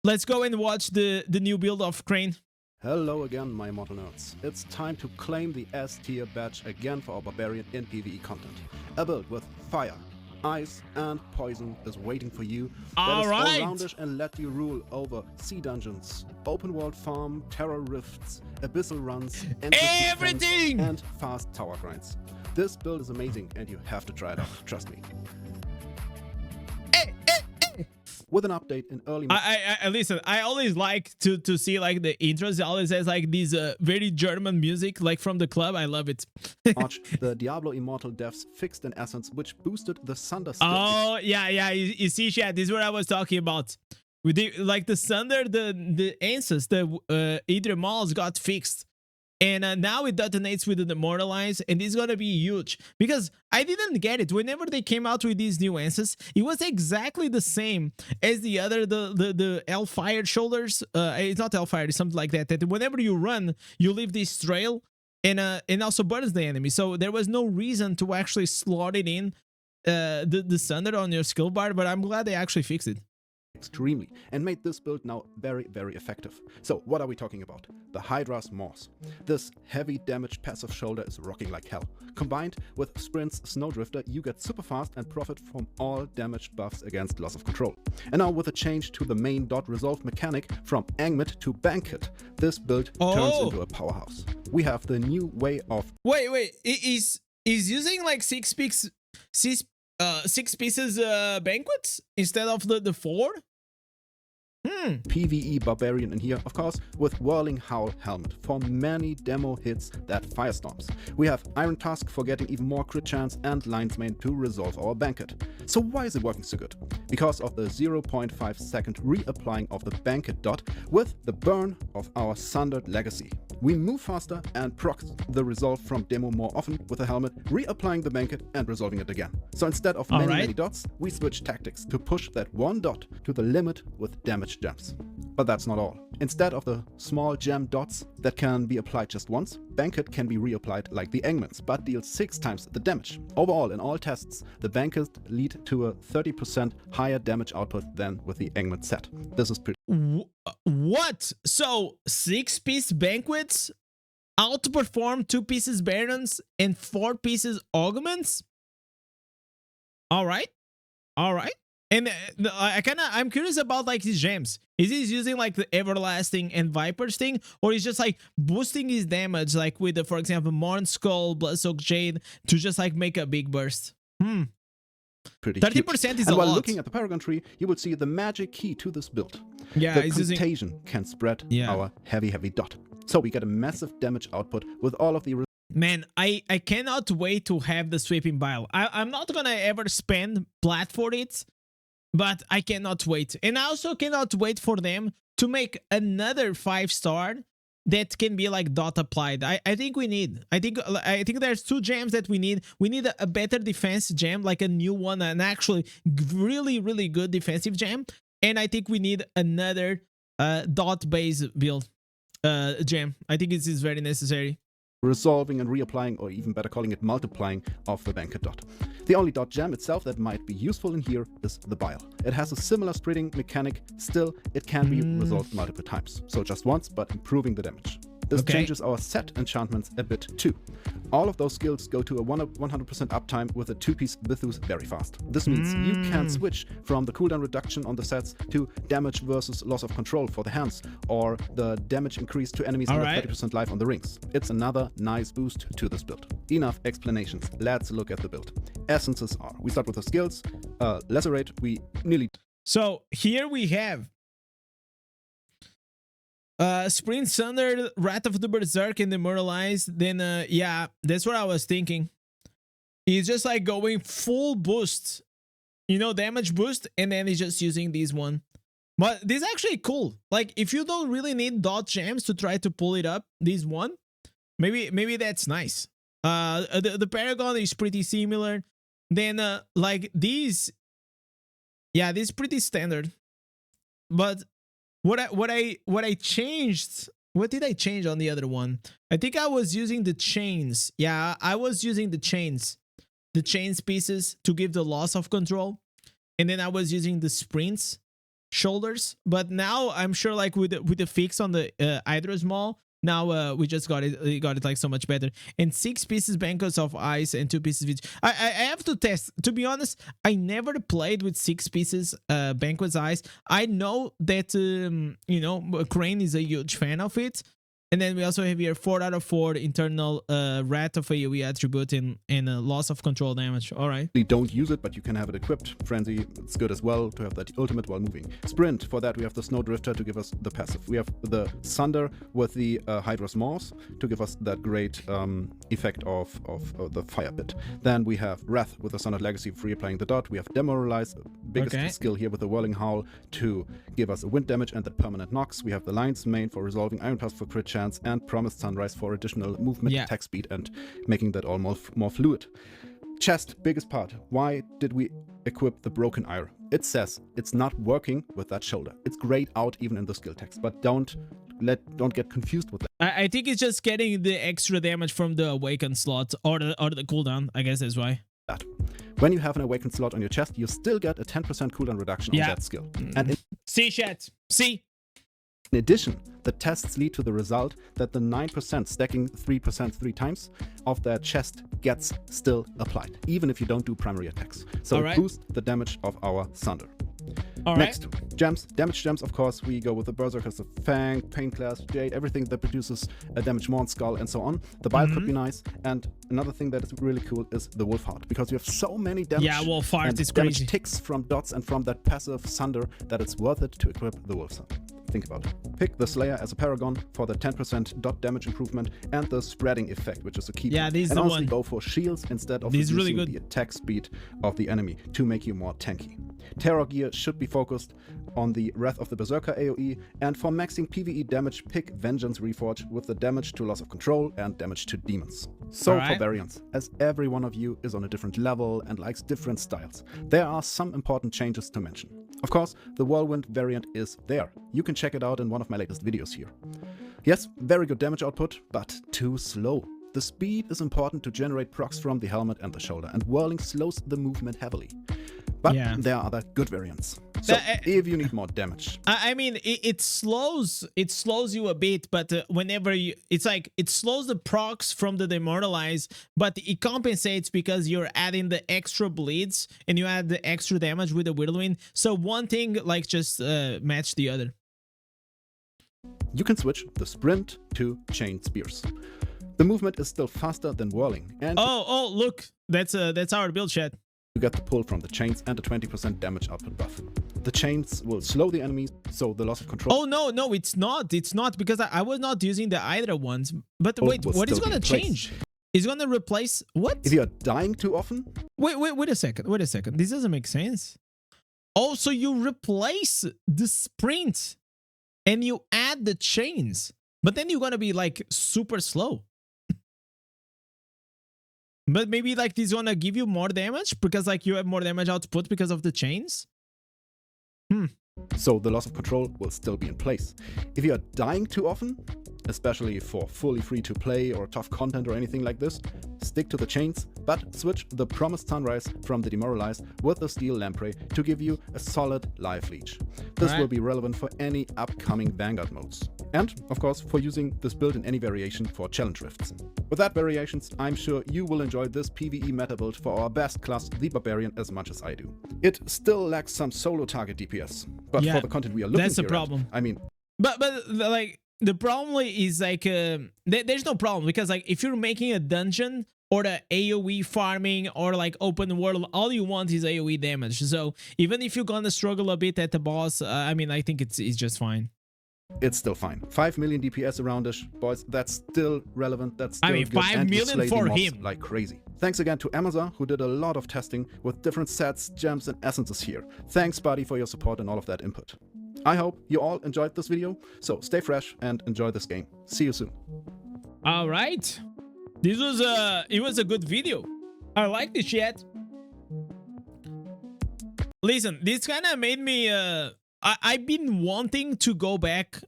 let's go and watch the new build of Crane. Hello again, my immortal nerds. It's time to claim the S tier badge again for our Barbarian in PvE content. A build with fire, ice, and poison is waiting for you. That is all-roundish and let you rule over sea dungeons, open world farm, terror rifts, abyssal runs, everything, and fast tower grinds. This build is amazing and you have to try it out, trust me. With an update in early I listen, I always like to see like the intros. It always has like these very German music like from the club. I love it. March, the Diablo Immortal devs fixed an essence which boosted the Sunder skill. Oh yeah, you see, chat, this is what I was talking about. With the like the Sunder, the answers, the 𝙀𝙓𝙋𝘼𝙉𝘿 got fixed. And now it detonates with the Immortalize, and it's gonna be huge. Because I didn't get it. Whenever they came out with these new answers, it was exactly the same as the other, the 𝙀𝙓𝙋𝘼𝙉𝘿. It's not 𝙀𝙓𝙃, it's something like that. That whenever you run, you leave this trail, and also burns the enemy. So there was no reason to actually slot it in the Sunder on your skill bar, but I'm glad they actually fixed it. Extremely, and made this build now very, very effective. So what are we talking about? The Hydra's Morse. This heavy damage passive shoulder is rocking like hell. Combined with Sprint's Snowdrifter, you get super fast and profit from all damage buffs against loss of control. And now with a change to the main dot resolve mechanic from ангмет to banquet, this build turns into a powerhouse. We have the new way of... Wait, is using like six pieces banquets instead of the 4? PvE Barbarian in here, of course, with Whirling Howl Helmet for many demo hits that firestorms. We have Iron Tusk for getting even more crit chance and Lion's Mane to resolve our banquet. So why is it working so good? Because of the 0.5 second reapplying of the banquet dot with the burn of our Sundered Legacy. We move faster and proc the resolve from demo more often with the helmet, reapplying the banquet and resolving it again. So instead of many dots, we switch tactics to push that one dot to the limit with damage gems. But that's not all. Instead of the small gem dots that can be applied just once, Banquet can be reapplied like the ангмets, but deals 6 times the damage. Overall, in all tests, the Banquet lead to a 30% higher damage output than with the ангмет set. This is pretty... What? So 6 piece banquets outperform 2 pieces barons and 4 pieces augments? Alright. And I'm curious about like his gems. Is he using like the Everlasting and Vipers thing, or is just like boosting his damage like with the, for example, Morn Skull, Bloodsoaked Jade to just like make a big burst? Pretty 30% is a lot. And while lot. looking at the Paragon tree, you will see the magic key to this build. Yeah, the Contagion can spread our heavy dot. So we get a massive damage output with all of the... Man, I cannot wait to have the Sweeping Bile. I'm not gonna ever spend plat for it, but I cannot wait. And I also cannot wait for them to make another 5-star that can be like dot applied. I think we need. I think there's 2 gems that we need. We need a better defense gem, like a new one, an actually really good defensive gem. And I think we need another dot base build gem. I think this is very necessary. Resolving and reapplying, or even better calling it multiplying, of the banquet dot. The only dot gem itself that might be useful in here is the bile. It has a similar spreading mechanic, still it can be resolved multiple times. So just once, but improving the damage. This changes our set enchantments a bit too. All of those skills go to a 100% uptime with a 2-piece Bithus very fast. This means you can switch from the cooldown reduction on the sets to damage versus loss of control for the hands, or the damage increase to enemies under 30% life on the rings. It's another nice boost to this build. Enough explanations, let's look at the build. Essences are, we start with the skills, Lacerate, we nearly... So here we have Sprint, Sunder, Wrath of the Berserk, and Immortalized. Then yeah, that's what I was thinking. He's just like going full boost, damage boost, and then he's just using this one. But this is actually cool. Like if you don't really need dot gems to try to pull it up, this one, maybe that's nice. The Paragon is pretty similar. Then like these, yeah, this is pretty standard. But what I changed, what did I change on the other one? I think I was using the chains. Yeah, I was using the chains pieces to give the loss of control, and then I was using the sprints shoulders, but now I'm sure like with the fix on the 𝙀𝙓𝙋𝘼𝙉, now we just got it like so much better. And 6 pieces banquets of ice and 2 pieces of I have to test. To be honest, I never played with 6 pieces banquets ice. I know that you know, Crane is a huge fan of it. And then we also have here 4 out of 4 internal rat of AoE attribute and loss of control damage. All right. We don't use it, but you can have it equipped. Frenzy, it's good as well to have that ultimate while moving. Sprint, for that we have the Snowdrifter to give us the passive. We have the Sunder with the 𝙀𝙓𝙋𝘼𝙉𝘿 to give us that great effect of the fire bit. Then we have Wrath with the Sundered Legacy for reapplying the dot. We have Demoralize, biggest skill here with the Whirling Howl to give us a wind damage and that permanent knocks. We have the Lion's Mane for resolving Iron Tusk for crit chance, and Promised Sunrise for additional movement, attack speed, and making that all more fluid. Chest, biggest part. Why did we equip the Broken Ire? It says it's not working with that shoulder. It's grayed out even in the skill text, but don't get confused with that. I think it's just getting the extra damage from the Awaken slot or the cooldown. I guess that's why. When you have an Awakened slot on your chest, you still get a 10% cooldown reduction on that skill. And see, chat. See. In addition, the tests lead to the result that the 9% stacking 3% 3 times of their chest gets still applied, even if you don't do primary attacks. So it boosts the damage of our Sunder. Next, gems. Damage gems, of course, we go with the Berserkers, the Fang, Pain Class, Jade, everything that produces a damage Morn Skull and so on. The Bile could be nice. And another thing that is really cool is the Wolf Heart, because you have so many damage, Wolf Heart is damage crazy. ticks from dots and from that passive Sunder that it's worth it to equip the Wolf Heart. Think about it. Pick the Slayer as a Paragon for the 10% dot damage improvement and the spreading effect, which is a key. Yeah, this is and the honestly, one. go for shields instead of this reducing really good. the attack speed of the enemy to make you more tanky. Terror gear should be focused on the Wrath of the Berserker AoE, and for maxing PvE damage, pick Vengeance Reforge with the damage to loss of control and damage to demons. So for variants, as every one of you is on a different level and likes different styles, there are some important changes to mention. Of course, the Whirlwind variant is there. You can check it out in one of my latest videos here. Yes, very good damage output, but too slow. The speed is important to generate procs from the helmet and the shoulder, and whirling slows the movement heavily. But there are other good variants. So if you need more damage, I mean, it slows you a bit, but whenever you, it's like it slows the procs from the Demoralize, but it compensates because you're adding the extra bleeds and you add the extra damage with the Whirlwind. So one thing like just match the other. You can switch the sprint to chain spears. The movement is still faster than whirling, and oh look, that's our build, chat. You get the pull from the chains and a 20% damage output buff. The chains will slow the enemies, so the loss of control. Oh no, it's not because I was not using the 𝙀𝙓𝙋𝘼𝙉 ones. But wait, what is gonna change? It's gonna replace what? If you are dying too often? Wait a second. This doesn't make sense. Oh, so you replace the sprint and you add the chains, but then you're gonna be like super slow. But maybe like this gonna give you more damage because like you have more damage output because of the chains. So the loss of control will still be in place. If you are dying too often, especially for fully free to play or tough content or anything like this, stick to the chains, but switch the Promised Sunrise from the Demoralize with the Steel Lamprey to give you a solid life leech. This will be relevant for any upcoming Vanguard modes. And, of course, for using this build in any variation for challenge rifts. With that variations, I'm sure you will enjoy this PvE meta build for our best class, the Barbarian, as much as I do. It still lacks some solo target DPS, but for the content we are looking that's the problem. I mean... But like, the problem is like, there's no problem because like, if you're making a dungeon or the AoE farming or like open world, all you want is AoE damage. So even if you're gonna struggle a bit at the boss, I mean, I think it's just fine. It's still fine. 5 million DPS around-ish, boys. That's still relevant. That's still good. 5 million for him. Like crazy. Thanks again to Amazon, who did a lot of testing with different sets, gems, and essences here. Thanks, buddy, for your support and all of that input. I hope you all enjoyed this video. So stay fresh and enjoy this game. See you soon. All right. This was it was a good video. I like this chat. Listen, this kind of made me I've been wanting to go back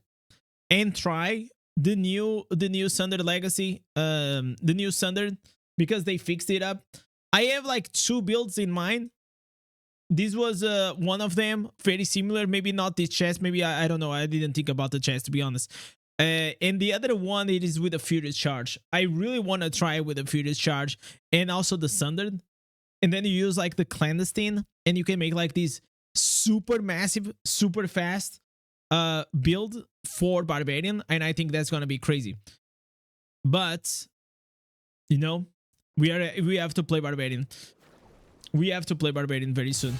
and try the new Sundered Legacy, the new Sundered, because they fixed it up. I have like 2 builds in mind, this was one of them, very similar. Maybe not this chest. Maybe I don't know. I didn't think about the chest, to be honest. And the other one, it is with a Furious Charge. I really want to try with a Furious Charge and also the Sundered. And then you use like the Clandestine, and you can make like this super massive, super fast build for Barbarian. And I think that's gonna be crazy. But you know, we have to play Barbarian. We have to play Barbarian very soon.